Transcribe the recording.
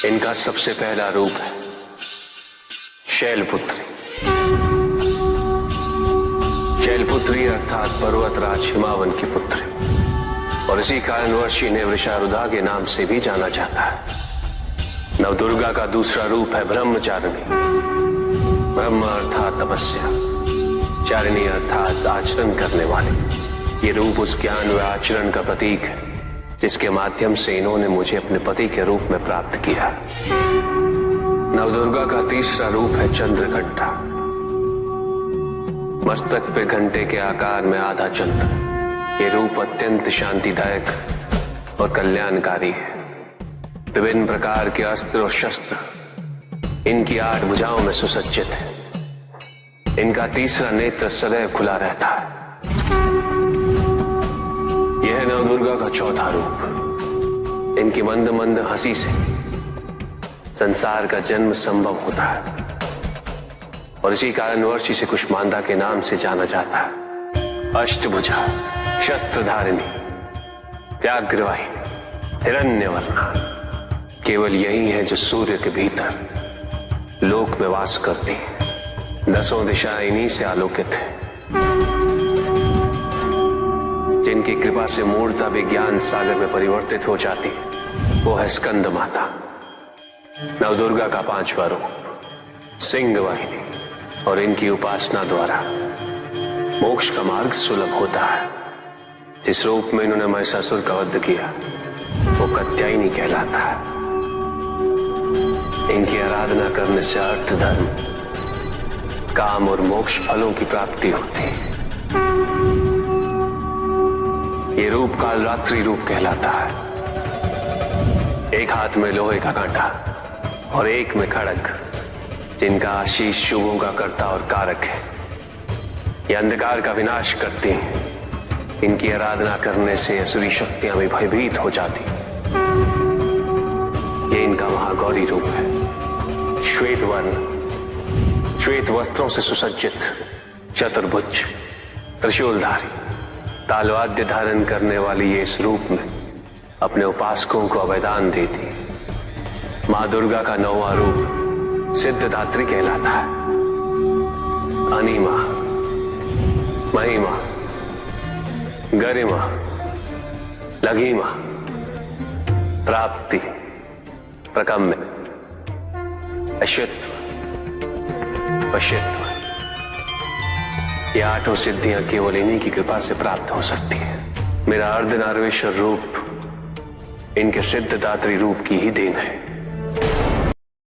इनका सबसे पहला रूप है शैलपुत्री। शैलपुत्री अर्थात पर्वतराज हिमावन की पुत्री, और इसी कारणवश इन्हें वृषारुधा के नाम से भी जाना जाता है। नवदुर्गा का दूसरा रूप है ब्रह्मचारिणी। ब्रह्म अर्थात तपस्या, चारिणी अर्थात आचरण करने वाले। ये रूप उस ज्ञान व आचरण का प्रतीक है जिसके माध्यम से इन्होंने मुझे अपने पति के रूप में प्राप्त किया। नवदुर्गा का तीसरा रूप है चंद्रघंटा। मस्तक पे घंटे के आकार में आधा चंद्र। ये रूप अत्यंत शांतिदायक और कल्याणकारी है। विभिन्न प्रकार के अस्त्र और शस्त्र इनकी 8 भुजाओं में सुसज्जित है। इनका तीसरा नेत्र सदैव खुला रहता है। यह नवदुर्गा का चौथा रूप। इनकी मंद मंद हंसी से संसार का जन्म संभव होता है, और इसी कारणवश इसे कुष्मांडा के नाम से जाना जाता है। अष्टभुजा, शस्त्रधारिणी, व्याघ्रवाहिनी, हिरण्यवर्णा, केवल यही है जो सूर्य के भीतर लोक में वास करती है। 10 दिशाएं इन्हीं से आलोकित है। जिनकी कृपा से मूर्ता भी ज्ञान सागर में परिवर्तित हो जाती है, वो है स्कंद माता। नवदुर्गा का 5वां रूप सिंह वाहिनी, और इनकी उपासना द्वारा मोक्ष का मार्ग सुलभ होता है। जिस रूप में इन्होंने महिषासुर का वध किया वो कात्यायनी कहलाता है। इनकी आराधना करने से अर्थ, धर्म, काम और मोक्ष फलों की प्राप्ति होती है। ये रूप कालरात्रि रूप कहलाता है। एक हाथ में लोहे का कांटा और एक में खड़ग, जिनका आशीष शुभों का कर्ता और कारक है। ये अंधकार का विनाश करती हैं। इनकी आराधना करने से असुरी शक्तियां भी भयभीत हो जाती। ये इनका महागौरी रूप है। श्वेत वर्ण, श्वेत वस्त्रों से सुसज्जित, चतुर्भुज, त्रिशूलधारी, तालवाद्य धारण करने वाली ये इस रूप में अपने उपासकों को अभयदान देती। मां दुर्गा का 9वां रूप सिद्धदात्री कहलाता है। अनिमा, महिमा, गरिमा, लघिमा, प्राप्ति, प्रकम्य, अश्वत्व, पश्यत्व। ये 8 सिद्धियां केवल इन्हीं की कृपा से प्राप्त हो सकती हैं। मेरा अर्धनारीश्वर रूप इनके सिद्धदात्री रूप की ही देन है।